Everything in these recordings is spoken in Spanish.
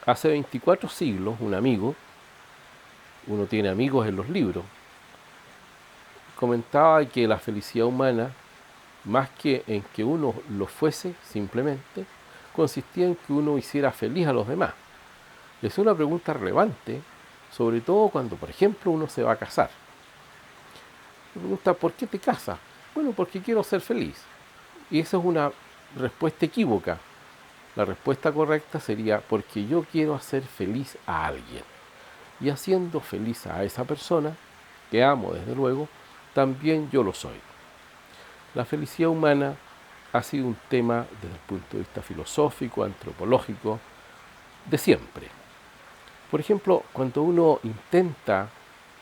Hace 24 siglos, un amigo, uno tiene amigos en los libros, comentaba que la felicidad humana, más que en que uno lo fuese simplemente, consistía en que uno hiciera feliz a los demás. Es una pregunta relevante, sobre todo cuando, por ejemplo, uno se va a casar. Me pregunta, ¿por qué te casas? Bueno, porque quiero ser feliz. Y esa es una respuesta equívoca. La respuesta correcta sería porque yo quiero hacer feliz a alguien. Y haciendo feliz a esa persona, que amo desde luego, también yo lo soy. La felicidad humana ha sido un tema desde el punto de vista filosófico, antropológico, de siempre. Por ejemplo, cuando uno intenta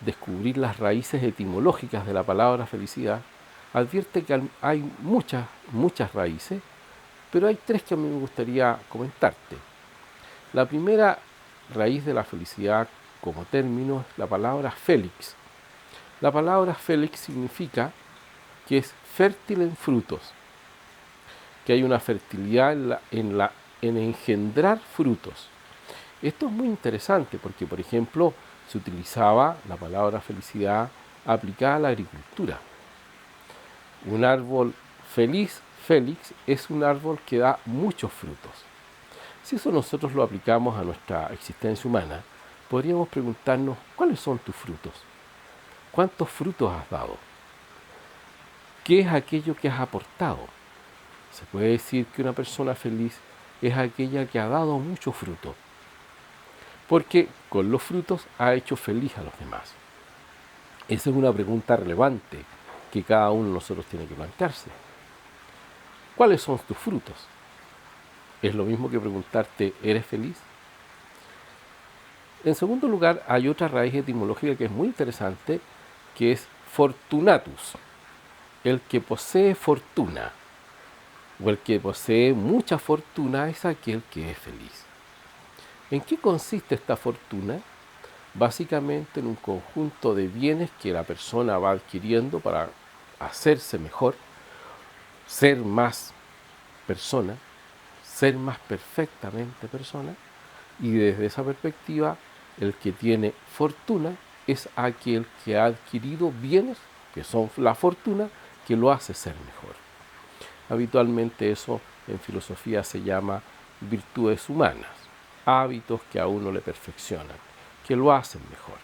descubrir las raíces etimológicas de la palabra felicidad, advierte que hay muchas raíces, pero hay tres que a mí me gustaría comentarte. La primera raíz de la felicidad como término es la palabra félix. La palabra félix significa que es fértil en frutos, que hay una fertilidad en engendrar frutos. Esto es muy interesante porque, por ejemplo, se utilizaba la palabra felicidad aplicada a la agricultura. Un árbol feliz, félix, es un árbol que da muchos frutos. Si eso nosotros lo aplicamos a nuestra existencia humana, podríamos preguntarnos, ¿cuáles son tus frutos? ¿Cuántos frutos has dado? ¿Qué es aquello que has aportado? Se puede decir que una persona feliz es aquella que ha dado mucho fruto, porque con los frutos ha hecho feliz a los demás. Esa es una pregunta relevante que cada uno de nosotros tiene que plantearse. ¿Cuáles son tus frutos? Es lo mismo que preguntarte, ¿eres feliz? En segundo lugar, hay otra raíz etimológica que es muy interesante, que es fortunatus, el que posee fortuna, o el que posee mucha fortuna es aquel que es feliz. ¿En qué consiste esta fortuna? Básicamente en un conjunto de bienes que la persona va adquiriendo para hacerse mejor, ser más persona, ser más perfectamente persona, y desde esa perspectiva, el que tiene fortuna es aquel que ha adquirido bienes, que son la fortuna, que lo hace ser mejor. Habitualmente eso en filosofía se llama virtudes humanas, hábitos que a uno le perfeccionan, que lo hacen mejor.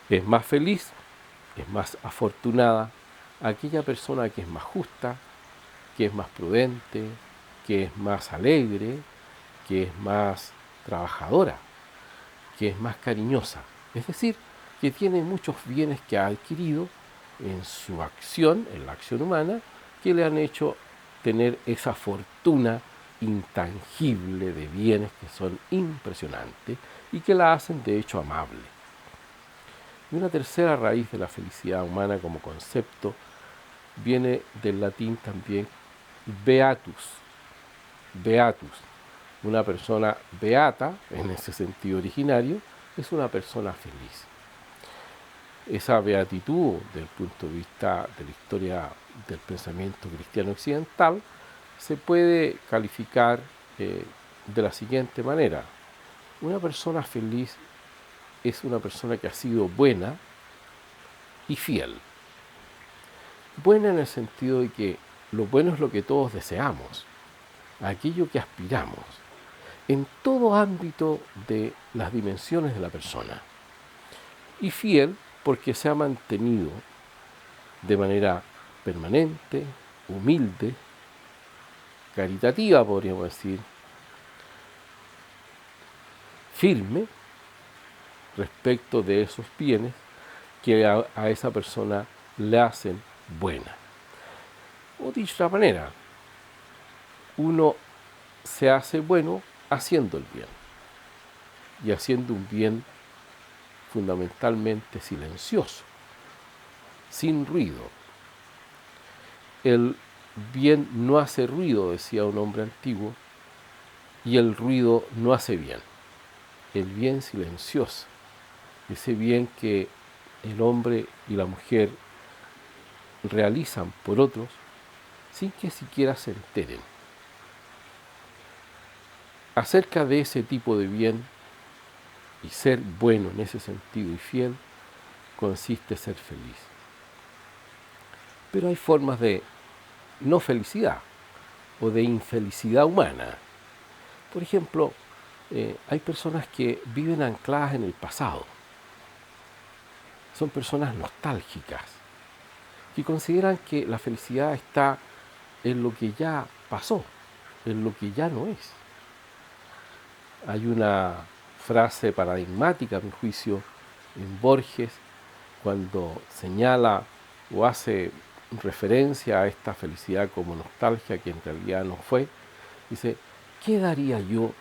Es más feliz, es más afortunada aquella persona que es más justa, que es más prudente, que es más alegre, que es más trabajadora, que es más cariñosa. Es decir, que tiene muchos bienes que ha adquirido en su acción, en la acción humana, que le han hecho tener esa fortuna intangible de bienes que son impresionantes y que la hacen de hecho amable. Y una tercera raíz de la felicidad humana como concepto viene del latín también beatus. Beatus, una persona beata, en ese sentido originario, es una persona feliz. Esa beatitud, desde el punto de vista de la historia del pensamiento cristiano occidental, se puede calificar de la siguiente manera. Una persona feliz es una persona que ha sido buena y fiel. Buena en el sentido de que lo bueno es lo que todos deseamos, aquello que aspiramos, en todo ámbito de las dimensiones de la persona. Y fiel porque se ha mantenido de manera permanente, humilde, caritativa, podríamos decir, firme respecto de esos bienes que a esa persona le hacen buena. O dicho de otra manera, uno se hace bueno haciendo el bien, y haciendo un bien fundamentalmente silencioso, sin ruido. El bien no hace ruido, decía un hombre antiguo, y el ruido no hace bien. El bien silencioso, ese bien que el hombre y la mujer realizan por otros sin que siquiera se enteren. acerca de ese tipo de bien y ser bueno en ese sentido y fiel, consiste ser feliz. Pero hay formas de no felicidad o de infelicidad humana. Por ejemplo, hay personas que viven ancladas en el pasado. Son personas nostálgicas, que consideran que la felicidad está en lo que ya pasó, en lo que ya no es. Hay una frase paradigmática, a mi juicio, en Borges, cuando señala o hace referencia a esta felicidad como nostalgia, que en realidad no fue. Dice: ¿qué daría yo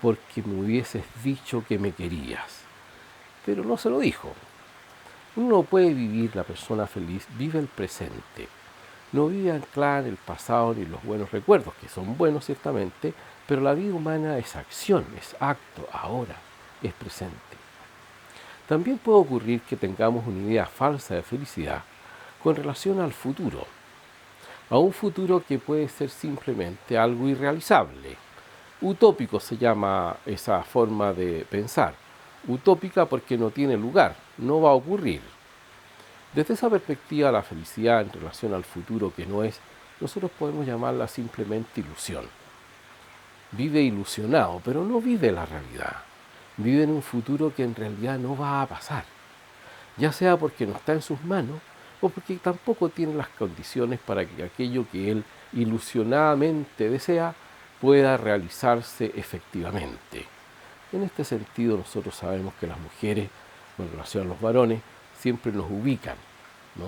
porque me hubieses dicho que me querías? Pero no se lo dijo. Uno no puede vivir la persona feliz, vive el presente. No vive anclada en el pasado ni los buenos recuerdos, que son buenos ciertamente, pero la vida humana es acción, es acto, ahora, es presente. También puede ocurrir que tengamos una idea falsa de felicidad con relación al futuro, a un futuro que puede ser simplemente algo irrealizable. Utópico se llama esa forma de pensar. Utópica porque no tiene lugar, no va a ocurrir. Desde esa perspectiva, la felicidad en relación al futuro que no es, nosotros podemos llamarla simplemente ilusión. Vive ilusionado, pero no vive la realidad. Vive en un futuro que en realidad no va a pasar, ya sea porque no está en sus manos o porque tampoco tiene las condiciones para que aquello que él ilusionadamente desea pueda realizarse efectivamente. En este sentido, nosotros sabemos que las mujeres, en relación a los varones, siempre nos ubican, ¿no?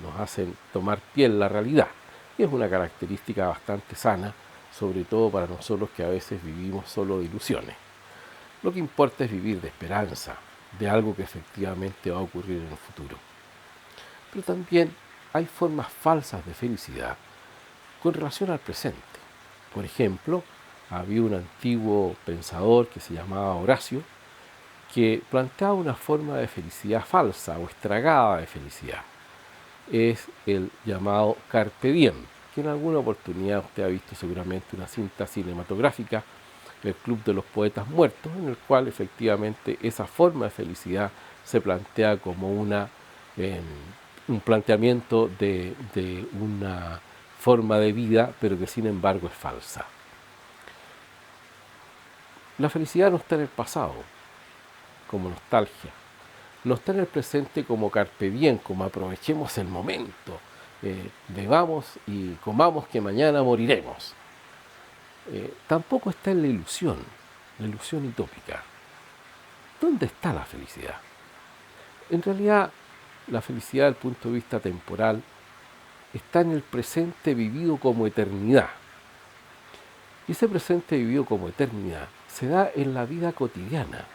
Nos hacen tomar piel la realidad. Y es una característica bastante sana, sobre todo para nosotros que a veces vivimos solo de ilusiones. Lo que importa es vivir de esperanza, de algo que efectivamente va a ocurrir en el futuro. Pero también hay formas falsas de felicidad con relación al presente. Por ejemplo, había un antiguo pensador que se llamaba Horacio, que planteaba una forma de felicidad falsa o estragada de felicidad. Es el llamado carpe diem, que en alguna oportunidad usted ha visto seguramente una cinta cinematográfica, El Club de los Poetas Muertos, en el cual efectivamente esa forma de felicidad se plantea como un planteamiento de una forma de vida, pero que sin embargo es falsa. La felicidad no está en el pasado, como nostalgia. No está en el presente como carpe diem, como aprovechemos el momento, bebamos y comamos que mañana moriremos. Tampoco está en la ilusión utópica. ¿Dónde está la felicidad? En realidad, la felicidad desde el punto de vista temporal está en el presente vivido como eternidad. Y ese presente vivido como eternidad se da en la vida cotidiana.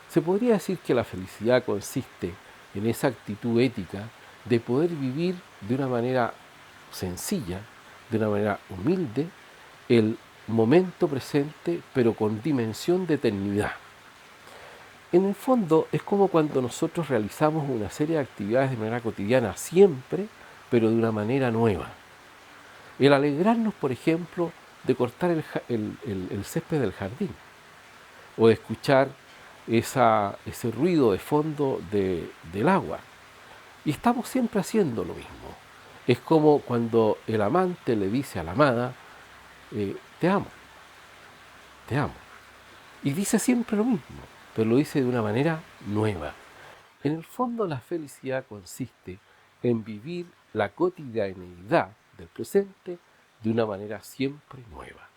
Se podría decir que la felicidad consiste en esa actitud ética de poder vivir de una manera sencilla, de una manera humilde, el momento presente, pero con dimensión de eternidad. En el fondo es como cuando nosotros realizamos una serie de actividades de manera cotidiana siempre, pero de una manera nueva. El alegrarnos, por ejemplo, de cortar el césped del jardín, o de escuchar ese ruido de fondo del agua. Y estamos siempre haciendo lo mismo. Es como cuando el amante le dice a la amada: te amo, te amo. Y dice siempre lo mismo, pero lo dice de una manera nueva. En el fondo, la felicidad consiste en vivir la cotidianeidad del presente de una manera siempre nueva.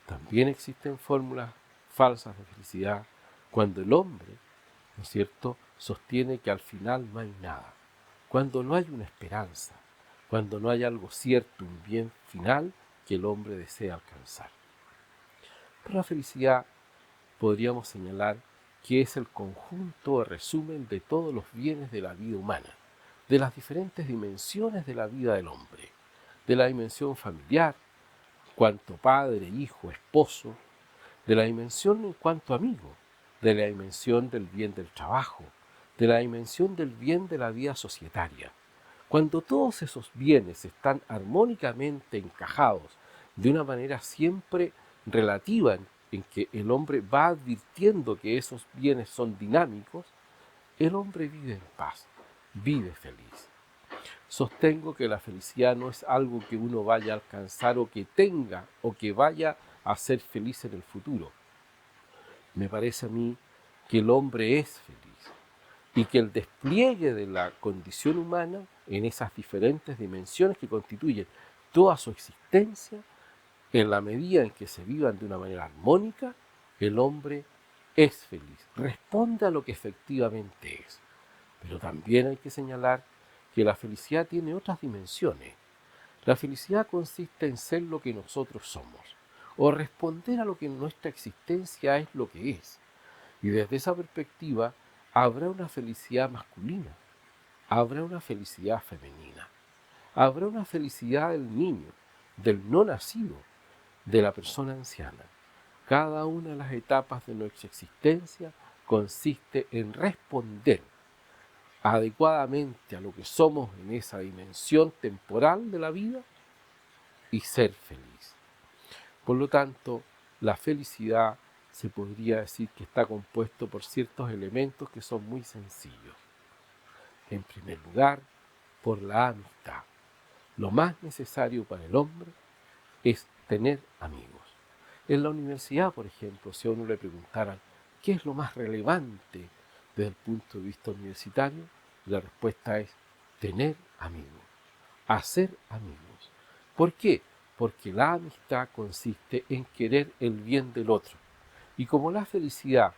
También existen fórmulas falsas de felicidad cuando el hombre, ¿no es cierto?, sostiene que al final no hay nada, cuando no hay una esperanza, cuando no hay algo cierto, un bien final que el hombre desea alcanzar. Pero la felicidad podríamos señalar que es el conjunto o resumen de todos los bienes de la vida humana, de las diferentes dimensiones de la vida del hombre, de la dimensión familiar, cuanto padre, hijo, esposo, de la dimensión en cuanto amigo, de la dimensión del bien del trabajo, de la dimensión del bien de la vida societaria. Cuando todos esos bienes están armónicamente encajados de una manera siempre relativa en que el hombre va advirtiendo que esos bienes son dinámicos, el hombre vive en paz, vive feliz. Sostengo que la felicidad no es algo que uno vaya a alcanzar o que tenga o que vaya a ser feliz en el futuro. Me parece a mí que el hombre es feliz y que el despliegue de la condición humana en esas diferentes dimensiones que constituyen toda su existencia, en la medida en que se vivan de una manera armónica, el hombre es feliz, responde a lo que efectivamente es. Pero también hay que señalar que la felicidad tiene otras dimensiones. La felicidad consiste en ser lo que nosotros somos, o responder a lo que en nuestra existencia es lo que es. Y desde esa perspectiva, habrá una felicidad masculina, habrá una felicidad femenina, habrá una felicidad del niño, del no nacido, de la persona anciana. Cada una de las etapas de nuestra existencia consiste en responder adecuadamente a lo que somos en esa dimensión temporal de la vida y ser feliz. Por lo tanto, la felicidad se podría decir que está compuesto por ciertos elementos que son muy sencillos. En primer lugar, por la amistad. Lo más necesario para el hombre es tener amigos. En la universidad, por ejemplo, si a uno le preguntaran qué es lo más relevante desde el punto de vista universitario, la respuesta es tener amigos, hacer amigos. ¿Por qué? Porque la amistad consiste en querer el bien del otro. Y como la felicidad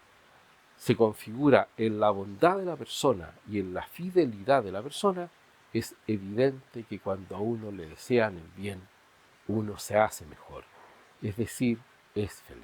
se configura en la bondad de la persona y en la fidelidad de la persona, es evidente que cuando a uno le desean el bien, uno se hace mejor, es decir, es feliz.